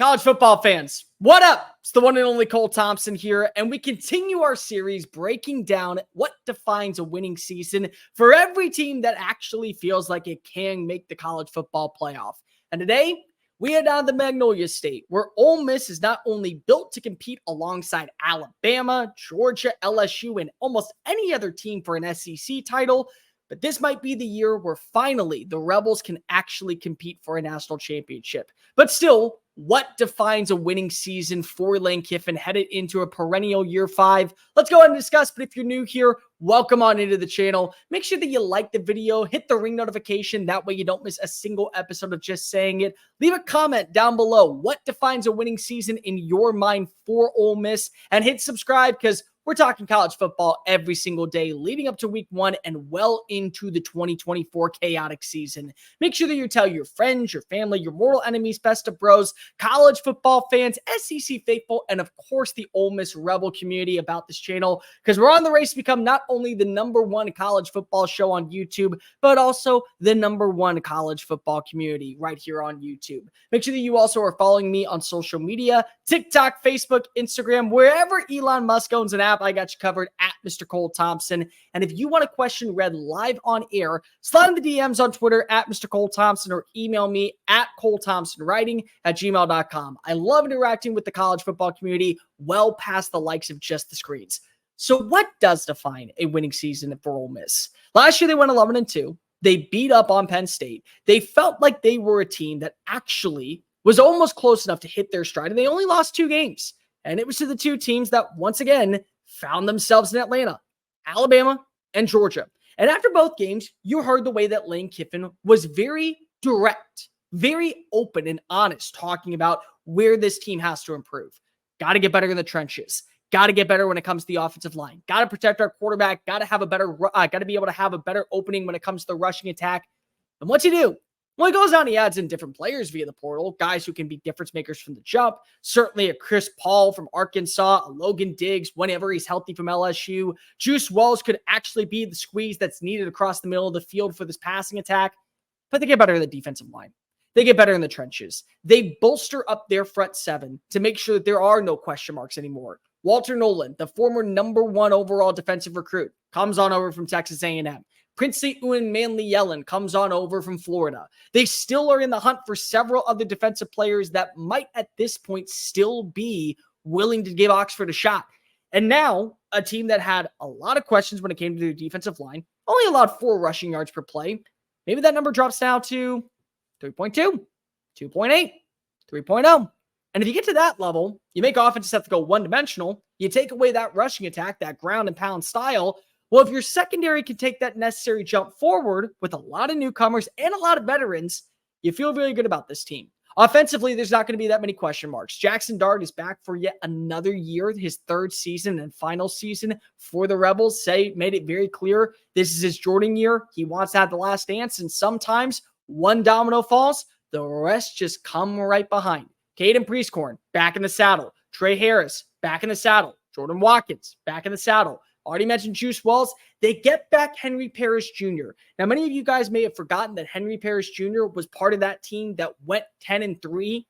College football fans, what up? It's the one and only Cole Thompson here, and we continue our series breaking down what defines a winning season for every team that actually feels like it can make the college football playoff. And today, we head down to Magnolia State, where Ole Miss is not only built to compete alongside Alabama, Georgia, LSU, and almost any other team for an SEC title, but this might be the year where finally the Rebels can actually compete for a national championship. But still, what defines a winning season for Lane Kiffin headed into a perennial year 5? Let's go ahead and discuss. But if you're new here, welcome on into the channel. Make sure that you like the video, hit the ring notification. That way you don't miss a single episode of Just Saying It. Leave a comment down below. What defines a winning season in your mind for Ole Miss? And hit subscribe because we're talking college football every single day leading up to week 1 and well into the 2024 chaotic season. Make sure that you tell your friends, your family, your mortal enemies, best of bros, college football fans, SEC faithful, and of course the Ole Miss Rebel community about this channel because we're on the race to become not only the #1 college football show on YouTube, but also the #1 college football community right here on YouTube. Make sure that you also are following me on social media, TikTok, Facebook, Instagram, wherever Elon Musk owns an app. I got you covered at Mr. Cole Thompson. And if you want a question read live on air, slide in the DMs on Twitter at Mr. Cole Thompson or email me at colethompsonwriting@gmail.com. I love interacting with the college football community well past the likes of just the screens. So what does define a winning season for Ole Miss? Last year, they went 11-2. They beat up on Penn State. They felt like they were a team that actually was almost close enough to hit their stride, and they only lost 2 games. And it was to the 2 teams that, once again, found themselves in Atlanta, Alabama, and Georgia. And after both games, you heard the way that Lane Kiffin was very direct, very open and honest, talking about where this team has to improve. Got to get better in the trenches. Got to get better when it comes to the offensive line. Got to protect our quarterback. Got to be able to have a better opening when it comes to the rushing attack. And what's he do? Well, he goes on, he adds in different players via the portal, guys who can be difference makers from the jump. Certainly a Chris Paul from Arkansas, a Logan Diggs whenever he's healthy from LSU. Juice Wells could actually be the squeeze that's needed across the middle of the field for this passing attack. But they get better in the defensive line. They get better in the trenches. They bolster up their front 7 to make sure that there are no question marks anymore. Walter Nolan, the former #1 overall defensive recruit, comes on over from Texas A&M. Princely Manley Yellen comes on over from Florida. They still are in the hunt for several other defensive players that might at this point still be willing to give Oxford a shot. And now a team that had a lot of questions when it came to their defensive line, only allowed 4 rushing yards per play. Maybe that number drops down to 3.2, 2.8, 3.0. And if you get to that level, you make offenses have to go one-dimensional. You take away that rushing attack, that ground and pound style. Well, if your secondary can take that necessary jump forward with a lot of newcomers and a lot of veterans, you feel really good about this team. Offensively, there's not going to be that many question marks. Jackson Dart is back for yet another year, his 3rd season and final season for the Rebels. Made it very clear this is his Jordan year. He wants to have the last dance, and sometimes one domino falls, the rest just come right behind. Caden Priestcorn, back in the saddle. Trey Harris, back in the saddle. Jordan Watkins, back in the saddle. Already mentioned Juice Wells. They get back Henry Parrish Jr. Now, many of you guys may have forgotten that Henry Parrish Jr. was part of that team that went 10-3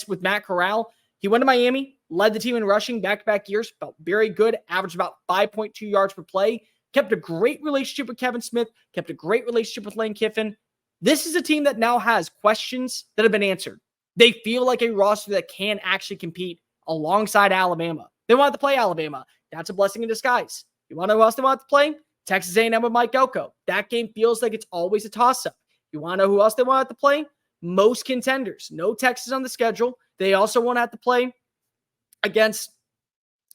with Matt Corral. He went to Miami, led the team in rushing back-to-back years, felt very good, averaged about 5.2 yards per play, kept a great relationship with Kevin Smith, kept a great relationship with Lane Kiffin. This is a team that now has questions that have been answered. They feel like a roster that can actually compete alongside Alabama. They want to play Alabama. That's a blessing in disguise. You want to know who else they want to play? Texas A&M with Mike Elko. That game feels like it's always a toss-up. You want to know who else they want to play? Most contenders. No Texas on the schedule. They also want to have to play against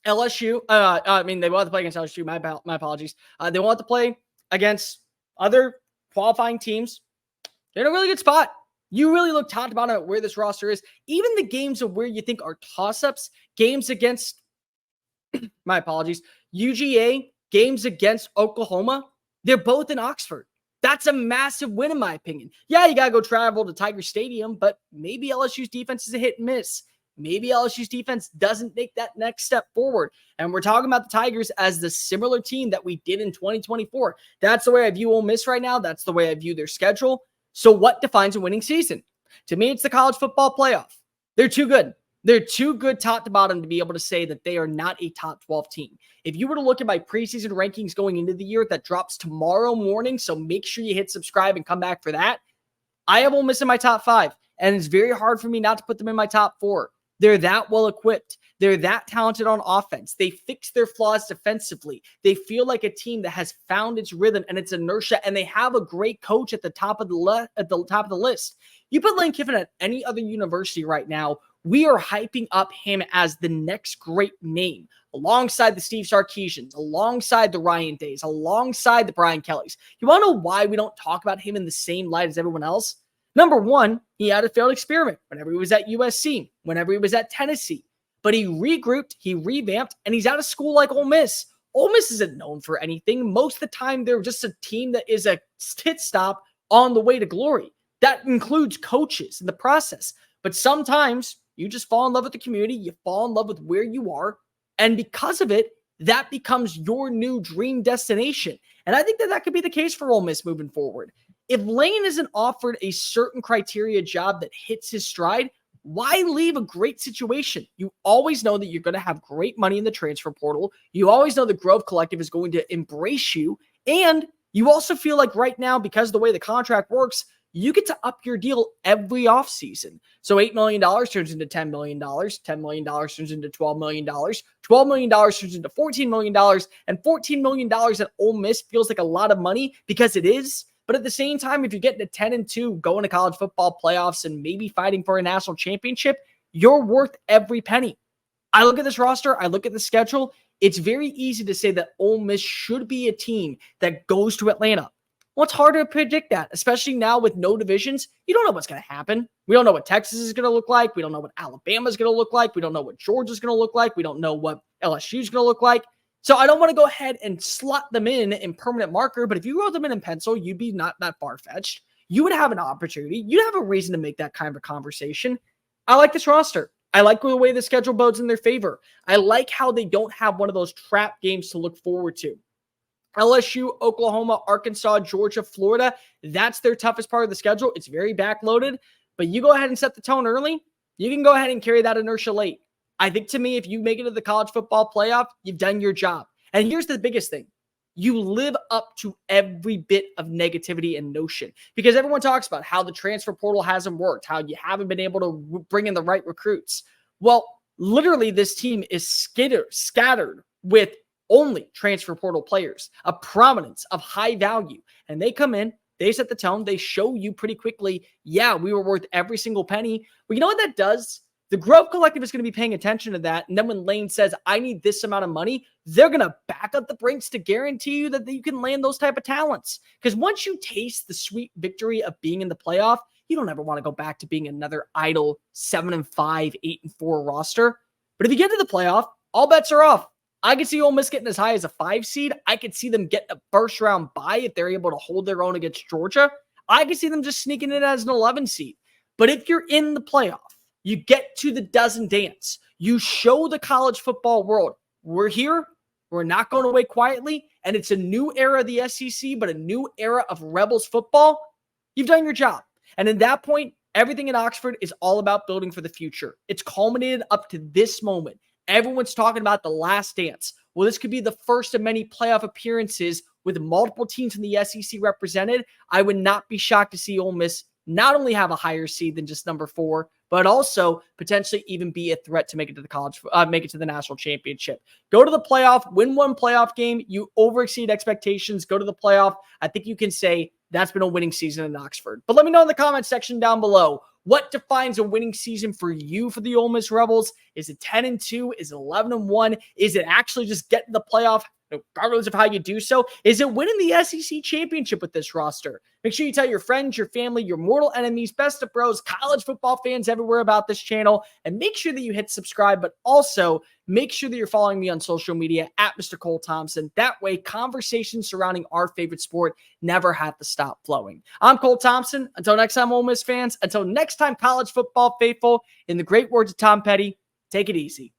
LSU. They want to play against LSU. My apologies. They want to play against other qualifying teams. They're in a really good spot. You really look top to bottom at where this roster is. Even the games of where you think are toss-ups, games against my apologies, UGA, games against Oklahoma, they're both in Oxford. That's a massive win, in my opinion. Yeah, you got to go travel to Tiger Stadium, but maybe LSU's defense is a hit and miss. Maybe LSU's defense doesn't make that next step forward. And we're talking about the Tigers as the similar team that we did in 2024. That's the way I view Ole Miss right now. That's the way I view their schedule. So what defines a winning season? To me, it's the college football playoff. They're too good. They're too good top to bottom to be able to say that they are not a top 12 team. If you were to look at my preseason rankings going into the year, that drops tomorrow morning, so make sure you hit subscribe and come back for that. I have Ole Miss in my top 5, and it's very hard for me not to put them in my top 4. They're that well equipped. They're that talented on offense. They fix their flaws defensively. They feel like a team that has found its rhythm and its inertia, and they have a great coach at the top of the list. You put Lane Kiffin at any other university right now, we are hyping up him as the next great name, alongside the Steve Sarkisians, alongside the Ryan Days, alongside the Brian Kellys. You want to know why we don't talk about him in the same light as everyone else? Number one, he had a failed experiment whenever he was at USC, whenever he was at Tennessee. But he regrouped, he revamped, and he's out of school like Ole Miss. Ole Miss isn't known for anything. Most of the time, they're just a team that is a pit stop on the way to glory. That includes coaches in the process. But sometimes you just fall in love with the community, you fall in love with where you are, and because of it, that becomes your new dream destination. And I think that could be the case for Ole Miss moving forward. If Lane isn't offered a certain criteria job that hits his stride, why leave a great situation? You always know that you're going to have great money in the transfer portal. You always know the Grove Collective is going to embrace you. And you also feel like right now, because of the way the contract works, you get to up your deal every offseason. So $8 million turns into $10 million. $10 million turns into $12 million. $12 million turns into $14 million. And $14 million at Ole Miss feels like a lot of money because it is. But at the same time, if you're getting to 10-2, going to college football playoffs and maybe fighting for a national championship, you're worth every penny. I look at this roster, I look at the schedule. It's very easy to say that Ole Miss should be a team that goes to Atlanta. Well, it's hard to predict that, especially now with no divisions. You don't know what's going to happen. We don't know what Texas is going to look like. We don't know what Alabama is going to look like. We don't know what Georgia is going to look like. We don't know what LSU is going to look like. So I don't want to go ahead and slot them in permanent marker, but if you wrote them in pencil, you'd be not that far-fetched. You would have an opportunity. You'd have a reason to make that kind of a conversation. I like this roster. I like the way the schedule bodes in their favor. I like how they don't have one of those trap games to look forward to. LSU, Oklahoma, Arkansas, Georgia, Florida, that's their toughest part of the schedule. It's very backloaded, but you go ahead and set the tone early. You can go ahead and carry that inertia late. I think to me, if you make it to the college football playoff, you've done your job. And here's the biggest thing. You live up to every bit of negativity and notion because everyone talks about how the transfer portal hasn't worked, how you haven't been able to bring in the right recruits. Well, literally this team is scattered with only transfer portal players, a prominence of high value. And they come in, they set the tone, they show you pretty quickly, yeah, we were worth every single penny. But you know what that does? The Grove Collective is going to be paying attention to that. And then when Lane says, I need this amount of money, they're going to back up the brinks to guarantee you that you can land those type of talents. Because once you taste the sweet victory of being in the playoff, you don't ever want to go back to being another idle 7-5, 8-4 roster. But if you get to the playoff, all bets are off. I could see Ole Miss getting as high as a 5 seed. I could see them getting a first round bye if they're able to hold their own against Georgia. I could see them just sneaking in as an 11 seed. But if you're in the playoff, you get to the dozen dance. You show the college football world, we're here. We're not going away quietly. And it's a new era of the SEC, but a new era of Rebels football. You've done your job. And at that point, everything in Oxford is all about building for the future. It's culminated up to this moment. Everyone's talking about the last dance. Well, this could be the first of many playoff appearances with multiple teams in the SEC represented. I would not be shocked to see Ole Miss not only have a higher seed than just number 4, but also potentially even be a threat to make it to the national championship. Go to the playoff, win one playoff game. You overexceed expectations. Go to the playoff. I think you can say that's been a winning season in Oxford. But let me know in the comment section down below. What defines a winning season for you for the Ole Miss Rebels? Is it 10-2? Is it 11-1? Is it actually just getting the playoff, regardless of how you do so? Is it winning the SEC championship with this roster? Make sure you tell your friends, your family, your mortal enemies, best of bros, college football fans everywhere about this channel, and make sure that you hit subscribe, but also make sure that you're following me on social media at Mr. Cole Thompson. That way, conversations surrounding our favorite sport never have to stop flowing. I'm Cole Thompson. Until next time, Ole Miss fans, until next time, college football faithful, in the great words of Tom Petty, take it easy.